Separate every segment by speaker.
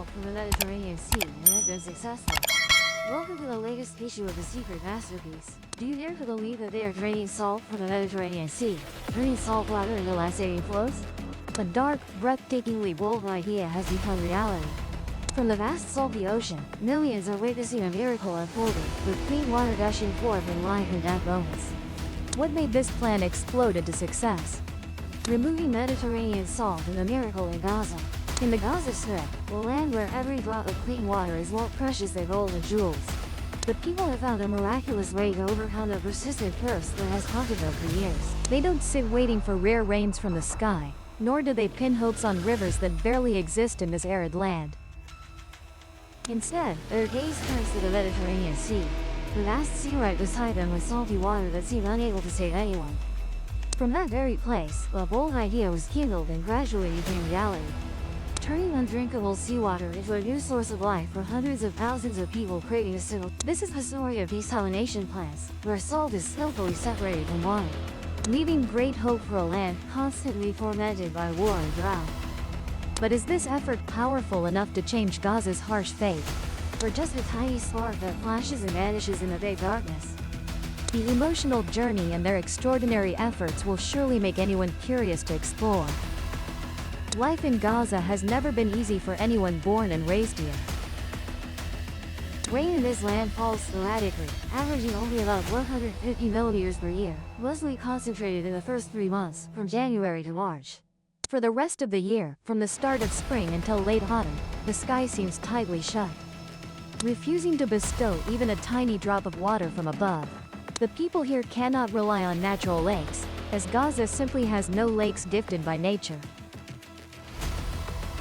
Speaker 1: salt from the Mediterranean Sea and has been successful. Welcome to the latest issue of the secret masterpiece. Do you dare to believe that they are draining salt from the Mediterranean Sea, turning salt water into life-saving flows? A dark, breathtakingly bold idea has become reality. From the vast salty ocean, millions are witnessing a miracle unfolding, with clean water gushing forth in life and death moments. What made this plan explode into success? Removing Mediterranean salt and the miracle in Gaza. In the Gaza Strip, a land where every drop of clean water is more precious than gold and jewels, the people have found a miraculous way to overcome the persistent thirst that has haunted them for years. They don't sit waiting for rare rains from the sky, nor do they pin hopes on rivers that barely exist in this arid land. Instead, their gaze turns to the Mediterranean Sea, the vast sea right beside them with salty water that seemed unable to save anyone. From that very place, a bold idea was kindled and gradually became reality, turning undrinkable seawater into a new source of life for hundreds of thousands of people craving a single. This is the story of desalination plants, where salt is skillfully separated from water, leaving great hope for a land constantly tormented by war and drought. But is this effort powerful enough to change Gaza's harsh fate? Or just a tiny spark that flashes and vanishes in the vague darkness? The emotional journey and their extraordinary efforts will surely make anyone curious to explore. Life in Gaza has never been easy for anyone born and raised here. Rain in this land falls sporadically, averaging only about 150 millimeters per year, mostly concentrated in the first 3 months, from January to March. For the rest of the year, from the start of spring until late autumn, the sky seems tightly shut, refusing to bestow even a tiny drop of water from above. The people here cannot rely on natural lakes, as Gaza simply has no lakes gifted by nature.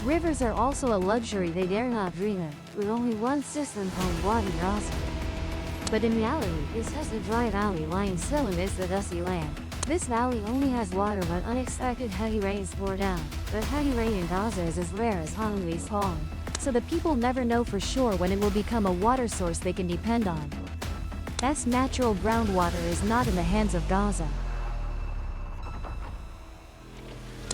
Speaker 1: Rivers are also a luxury they dare not dream of, with only one system called Wadi Gaza. But in reality, it's just a dry valley lying still amidst the dusty land. This valley only has water when unexpected heavy rains pour down, but heavy rain in Gaza is as rare as autumn leaves falling, so the people never know for sure when it will become a water source they can depend on. As natural groundwater is not in the hands of Gaza.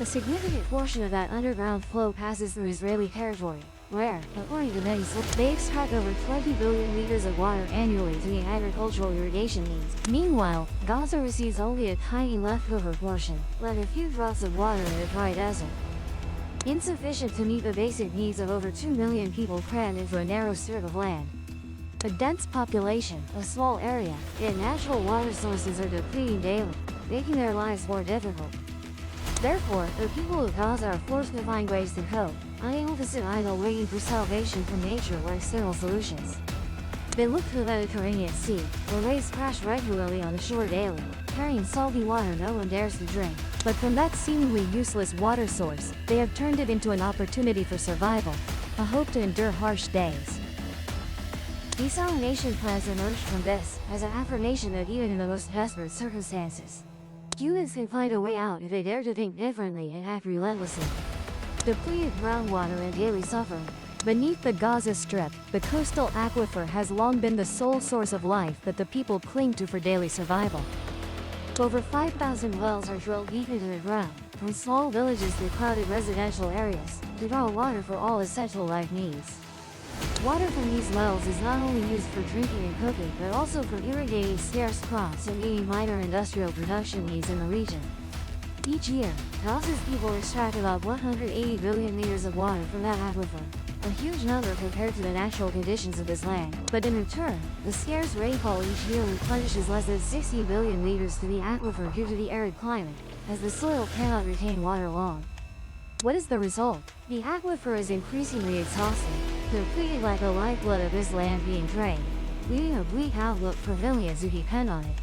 Speaker 1: A significant portion of that underground flow passes through Israeli territory, where, according to many sources, they extract over 20 billion liters of water annually to meet agricultural irrigation needs. Meanwhile, Gaza receives only a tiny leftover portion, like a few drops of water in a dry desert, insufficient to meet the basic needs of over 2 million people crammed into a narrow strip of land. A dense population, a small area, yet natural water sources are depleting daily, making their lives more difficult. Therefore, the people of Gaza are forced to find ways to cope, unable to sit idle waiting for salvation from nature or external solutions. They look to the Mediterranean Sea, where waves crash regularly on the shore daily, carrying salty water no one dares to drink. But from that seemingly useless water source, they have turned it into an opportunity for survival, a hope to endure harsh days. Desalination plants emerged from this as an affirmation that even in the most desperate circumstances, humans can find a way out if they dare to think differently and act relentlessly. Depleted groundwater and daily suffering. Beneath the Gaza Strip, the coastal aquifer has long been the sole source of life that the people cling to for daily survival. Over 5,000 wells are drilled deep into the ground, from small villages to crowded residential areas, to draw water for all essential life needs. Water from these wells is not only used for drinking and cooking, but also for irrigating scarce crops and meeting minor industrial production needs in the region. Each year, Gaza's people extract about 180 billion liters of water from that aquifer, a huge number compared to the natural conditions of this land. But in return, the scarce rainfall each year replenishes less than 60 billion liters to the aquifer due to the arid climate, as the soil cannot retain water long. What is the result? The aquifer is increasingly exhausted, depleted like the lifeblood of this land being drained, leaving a bleak outlook for millions who depend on it.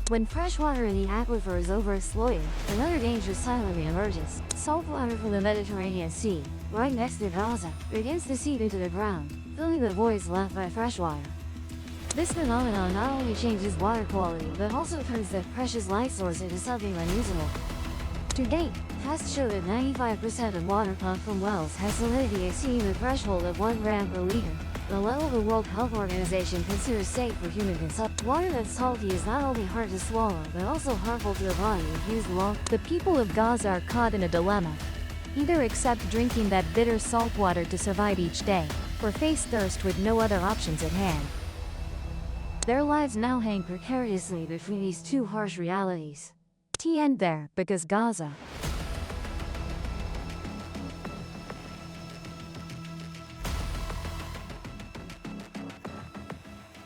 Speaker 1: When fresh water in the aquifer is overexploited, another danger silently emerges. Salt water from the Mediterranean Sea, right next to Gaza, begins to seep into the ground, filling the voids left by fresh water. This phenomenon not only changes water quality but also turns the precious life source into something unusable. To date, tests show that 95% of water pumped from wells has salinity exceeding the threshold of 1 gram per liter, the level the World Health Organization considers safe for human consumption. Water that's salty is not only hard to swallow but also harmful to the body if used long. The people of Gaza are caught in a dilemma.
Speaker 2: Either accept drinking that bitter salt water to survive each day, or face thirst with no other options at hand.
Speaker 1: Their lives now hang precariously between these two harsh realities.
Speaker 2: To end there, because Gaza.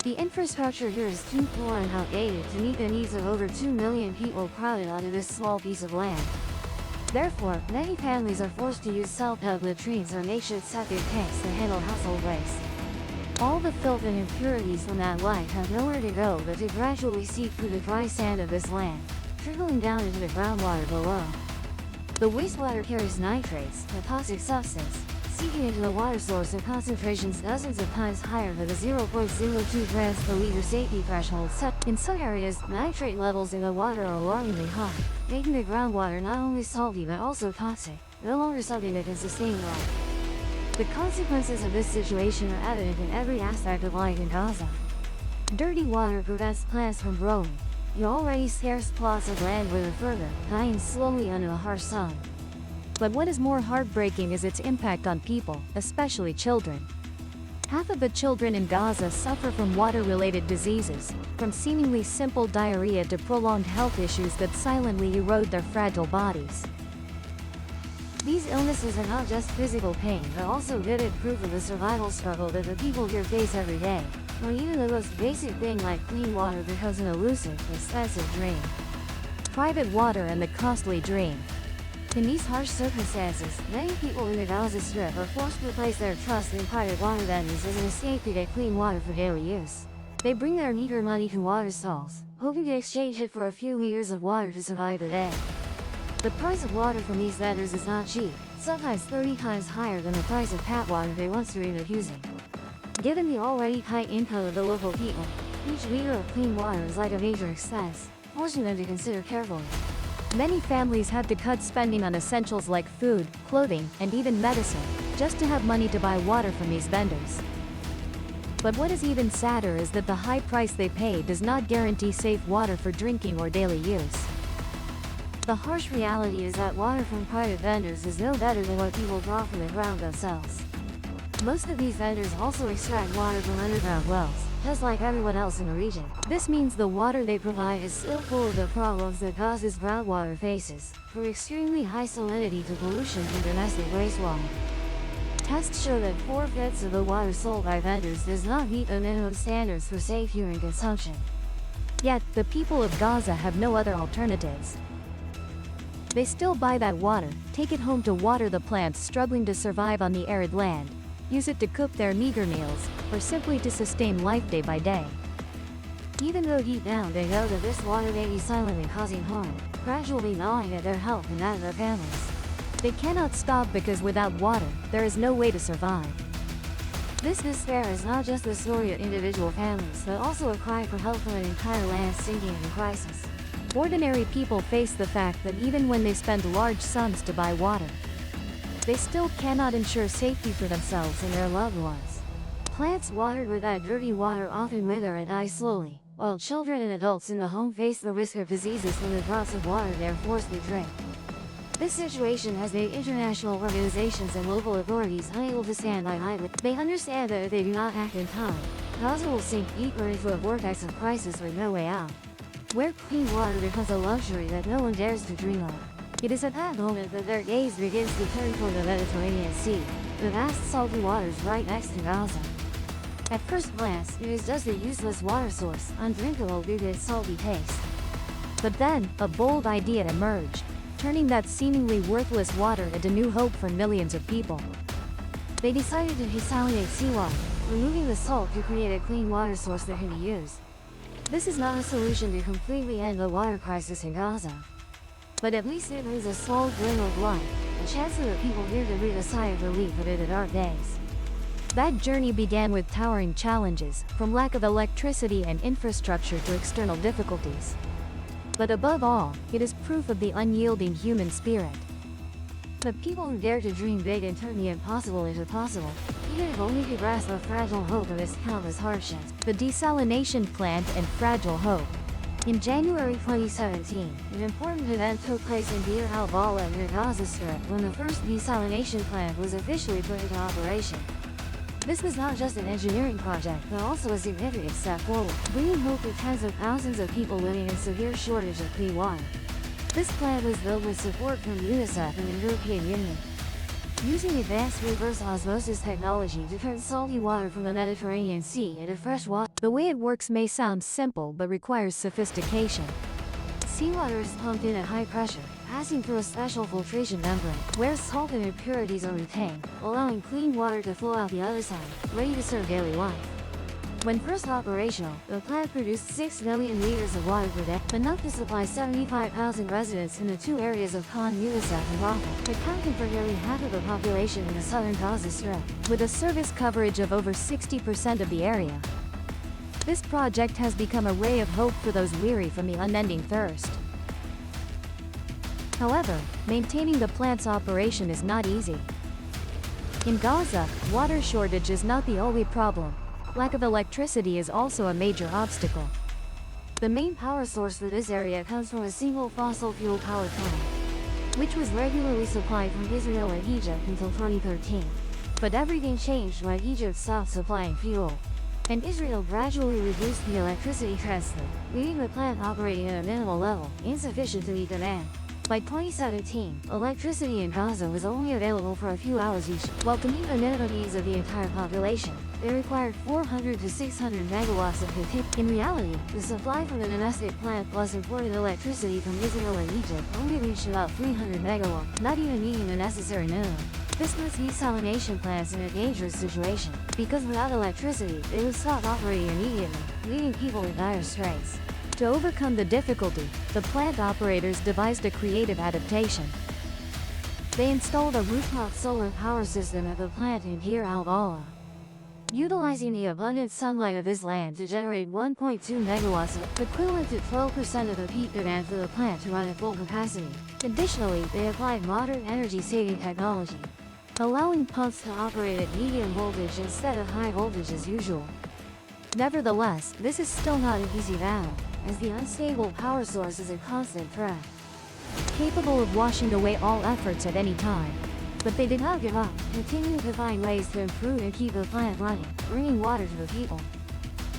Speaker 1: The infrastructure here is too poor and outdated to meet the needs of over 2 million people crowded onto this small piece of land. Therefore, many families are forced to use self-help latrines or makeshift septic tanks to handle household waste. All the filth and impurities from that life have nowhere to go but to gradually seep through the dry sand of this land, trickling down into the groundwater below. The wastewater carries nitrates, a toxic substance, seeping into the water source at concentrations dozens of times higher than the 0.02 grams per liter safety threshold set. In some areas, nitrate levels in the water are alarmingly high, making the groundwater not only salty but also toxic, no longer something that can sustain life. The consequences of this situation are evident in every aspect of life in Gaza. Dirty water prevents plants from growing. The already scarce plots of land wither further, dying slowly under the harsh sun.
Speaker 2: But what is more heartbreaking is its impact on people, especially children. Half of the children in Gaza suffer from water-related diseases, from seemingly simple diarrhea to prolonged health issues that silently erode their fragile bodies.
Speaker 1: These illnesses are not just physical pain but also vivid proof of the survival struggle that the people here face every day, where even the most basic thing like clean water becomes an elusive, expensive dream.
Speaker 2: Private water and the costly dream.
Speaker 1: In these harsh circumstances, many people in the Gaza Strip are forced to place their trust in private water vendors as an escape to get clean water for daily use. They bring their meager money to water stalls, hoping to exchange it for a few liters of water to survive the day. The price of water from these vendors is not cheap, sometimes 30 times higher than the price of tap water they once dreamed of using. Given the already tight income of the local people, each liter of clean water is like a major expense, forcing them to consider carefully.
Speaker 2: Many families had to cut spending on essentials like food, clothing, and even medicine, just to have money to buy water from these vendors. But what is even sadder is that the high price they pay does not guarantee safe water for drinking or daily use.
Speaker 1: The harsh reality is that water from private vendors is no better than what people draw from the ground themselves. Most of these vendors also extract water from underground wells, just like everyone else in the region. This means the water they provide is still full of the problems that Gaza's groundwater faces, from extremely high salinity to pollution from domestic wastewater. Tests show that 4/5 of the water sold by vendors does not meet the minimum standards for safe human consumption.
Speaker 2: Yet, the people of Gaza have no other alternatives. They still buy that water, take it home to water the plants struggling to survive on the arid land, use it to cook their meager meals, or simply to sustain life day by day.
Speaker 1: Even though deep down they know that this water may be silently causing harm, gradually gnawing at their health and that of their families.
Speaker 2: They cannot stop because without water, there is no way to survive.
Speaker 1: This despair is not just the story of individual families, but also a cry for help from an entire land sinking in crisis.
Speaker 2: Ordinary people face the fact that even when they spend large sums to buy water, they still cannot ensure safety for themselves and their loved ones.
Speaker 1: Plants watered with that dirty water often wither and die slowly, while children and adults in the home face the risk of diseases from the drops of water they are forced to drink. This situation has made international organizations and local authorities unable to stand idly. They understand that if they do not act in time, Gaza will sink deeper into a vortex of crisis with no way out, where clean water becomes a luxury that no one dares to dream of. It is at that moment that their gaze begins to turn toward the Mediterranean Sea, the vast salty waters right next to Gaza. At first glance, it is just a useless water source, undrinkable due to its salty taste.
Speaker 2: But then, a bold idea emerged, turning that seemingly worthless water into new hope for millions of people.
Speaker 1: They decided to desalinate seawater, removing the salt to create a clean water source that can be used. This is not a solution to completely end the water crisis in Gaza, but at least it brings a small glimmer of light, a chance for the people here to breathe a sigh of relief amid the dark days.
Speaker 2: That journey began with towering challenges, from lack of electricity and infrastructure to external difficulties. But above all, it is proof of the unyielding human spirit.
Speaker 1: The people who dare to dream big and turn the impossible into possible, even if only to grasp the fragile hope of its countless hardships.
Speaker 2: The desalination plant and fragile hope.
Speaker 1: In January 2017, an important event took place in Deir al-Balah in the Gaza Strip when the first desalination plant was officially put into operation. This was not just an engineering project, but also a significant step forward, bringing hope to tens of thousands of people living in severe shortage of clean water. This plant was built with support from UNICEF and the European Union, using advanced reverse osmosis technology to turn salty water from the Mediterranean Sea into fresh water.
Speaker 2: The way it works may sound simple but requires sophistication.
Speaker 1: Seawater is pumped in at high pressure, passing through a special filtration membrane, where salt and impurities are retained, allowing clean water to flow out the other side, ready to serve daily life. When first operational, the plant produced 6 million liters of water per day, enough to supply 75,000 residents in the two areas of Khan Yunis and Rafah, accounting for nearly half of the population in the southern Gaza Strip,
Speaker 2: with a service coverage of over 60% of the area. This project has become a ray of hope for those weary from the unending thirst. However, maintaining the plant's operation is not easy. In Gaza, water shortage is not the only problem. Lack of electricity is also a major obstacle.
Speaker 1: The main power source for this area comes from a single fossil fuel power plant, which was regularly supplied from Israel and Egypt until 2013. But everything changed when Egypt stopped supplying fuel, and Israel gradually reduced the electricity transfer, leaving the plant operating at a minimal level, insufficient to meet demand. By 2017, electricity in Gaza was only available for a few hours each, while to meet the minimum needs of the entire population, they required 400 to 600 megawatts of continuous. In reality, the supply from the domestic plant plus imported electricity from Israel and Egypt only reached about 300 megawatts, not even meeting the necessary minimum. This puts desalination plants in a dangerous situation, because without electricity, they would stop operating immediately, leaving people in dire straits.
Speaker 2: To overcome the difficulty, the plant operators devised a creative adaptation.
Speaker 1: They installed a rooftop solar power system at the plant in Deir al-Balah, utilizing the abundant sunlight of this land to generate 1.2 megawatts, equivalent to 12% of the peak demand for the plant to run at full capacity. Additionally, they applied modern energy-saving technology, allowing pumps to operate at medium voltage instead of high voltage as usual.
Speaker 2: Nevertheless, this is still not an easy battle,
Speaker 1: as the unstable power source is a constant threat,
Speaker 2: capable of washing away all efforts at any time.
Speaker 1: But they did not give up, continuing to find ways to improve and keep the plant running, bringing water to the people.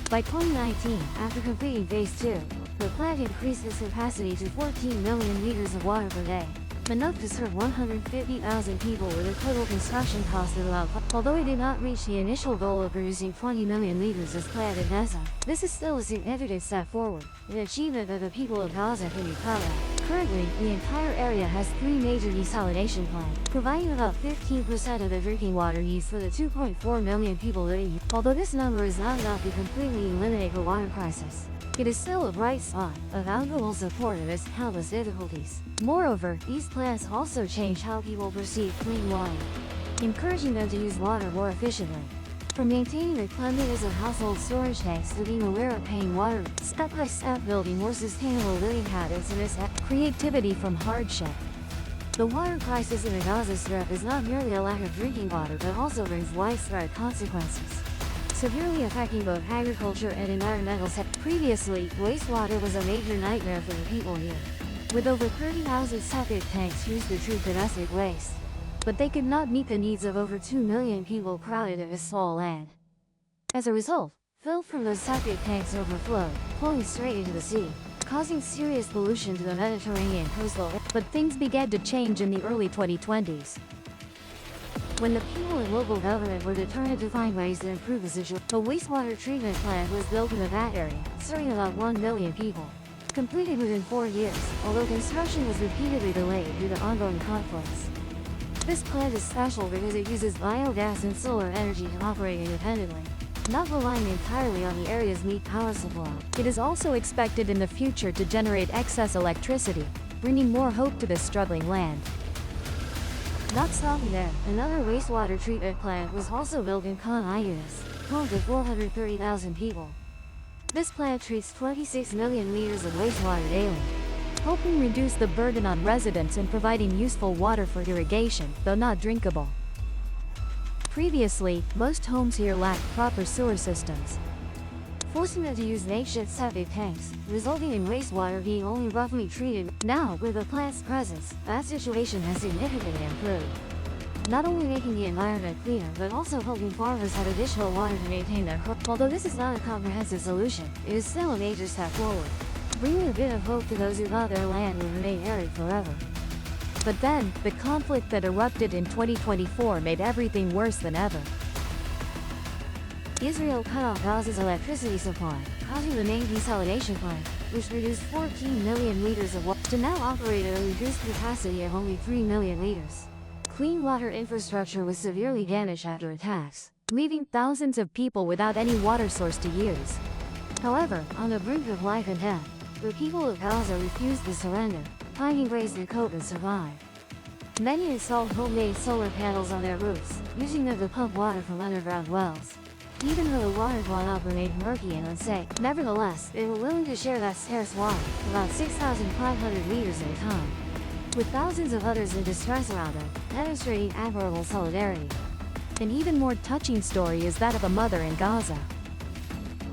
Speaker 1: By 2019, after completing Phase 2, the plant increased its capacity to 14 million liters of water per day, enough to serve 150,000 people with a total construction cost of about. Although it did not reach the initial goal of producing 20 million liters as planned in Gaza, this is still a significant step forward, an achievement that the people of Gaza can be proud of. Currently, the entire area has 3 major desalination plants, providing about 15% of the drinking water needs for the 2.4 million people living here. Although this number is not enough to completely eliminate the water crisis, it is still a bright spot, a valuable support amidst countless difficulties. Moreover, these plants also change how people perceive clean water, encouraging them to use water more efficiently. From maintaining the cleanliness of household storage tanks to being aware of paying water, step-by-step building more sustainable living habits in this
Speaker 2: creativity from hardship.
Speaker 1: The water crisis in the Gaza Strip is not merely a lack of drinking water but also brings widespread consequences, severely affecting both agriculture and environmental sectors. Previously, wastewater was a major nightmare for the people here, with over 30,000 septic tanks used to treat domestic waste. But they could not meet the needs of over 2 million people crowded in this small land. As a result, filth from those septic tanks overflowed, flowing straight into the sea, causing serious pollution to the Mediterranean coastal area.
Speaker 2: But things began to change in the early 2020s.
Speaker 1: When the people and local government were determined to find ways to improve the situation, a wastewater treatment plant was built in that area, serving about 1 million people. Completed within 4 years, although construction was repeatedly delayed due to ongoing conflicts. This plant is special because it uses biogas and solar energy to operate independently, not relying entirely on the area's meat power supply.
Speaker 2: It is also expected in the future to generate excess electricity, bringing more hope to this struggling land.
Speaker 1: Not stopping there, another wastewater treatment plant was also built in Khan Yunis, home to 430,000 people. This plant treats 26 million liters of wastewater daily, helping reduce the burden on residents and providing useful water for irrigation, though not drinkable.
Speaker 2: Previously, most homes here lacked proper sewer systems.
Speaker 1: forcing them to use makeshift septic tanks, resulting in wastewater being only roughly treated. Now, with the plant's presence, that situation has significantly improved. Not only making the environment cleaner, but also helping farmers have additional water to maintain their crop. Although this is not a comprehensive solution, it is still a major step forward, bringing a bit of hope to those who thought their land would remain arid forever.
Speaker 2: But then, the conflict that erupted in 2024 made everything worse than ever.
Speaker 1: Israel cut off Gaza's electricity supply, causing the main desalination plant, which produced 14 million liters of water, to now operate at a reduced capacity of only 3 million liters. Clean water infrastructure was severely damaged after attacks,
Speaker 2: leaving thousands of people without any water source to use.
Speaker 1: However, on the brink of life and death, the people of Gaza refused to surrender, finding ways to cope and survive. Many installed homemade solar panels on their roofs, using them to pump water from underground wells. Even though the water drawn up remained murky and unsafe, nevertheless, they were willing to share that scarce water, about 6,500 liters at a time, with thousands of others in distress around them, demonstrating admirable solidarity.
Speaker 2: An even more touching story is that of a mother in Gaza.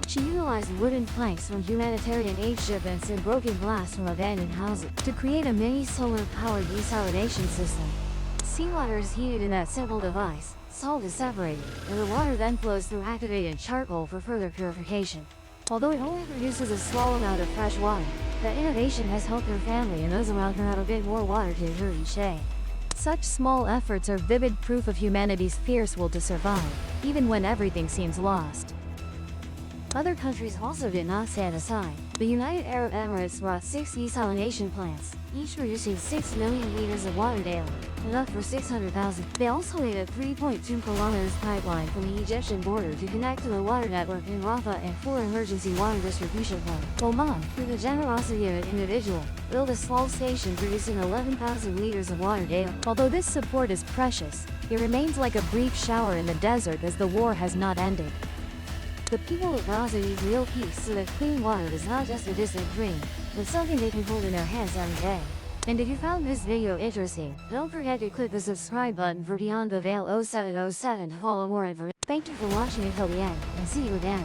Speaker 1: She utilized wooden planks from humanitarian aid shipments and broken glass from abandoned houses to create a mini solar-powered desalination system. Seawater is heated in that simple device, salt is separated, and the water then flows through activated charcoal for further purification. Although it only produces a small amount of fresh water, that innovation has helped her family and those around her have a bit more water to endure each day.
Speaker 2: Such small efforts are vivid proof of humanity's fierce will to survive, even when everything seems lost.
Speaker 1: Other countries also did not stand aside. The United Arab Emirates brought 6 desalination plants, each producing 6 million liters of water daily, enough for 600,000. They also laid a 3.2 kilometers pipeline from the Egyptian border to connect to the water network in Rafah and 4 emergency water distribution plants. Oman, through the generosity of an individual, built a small station producing 11,000 liters of water daily.
Speaker 2: Although this support is precious, it remains like a brief shower in the desert as the war has not ended.
Speaker 1: The people of Gaza need real peace so that clean water is not just a distant dream, but something they can hold in their hands every day. And if you found this video interesting, don't forget to click the subscribe button for Beyond the Veil 0707 to follow more information. Thank you for watching until the end, and see you again.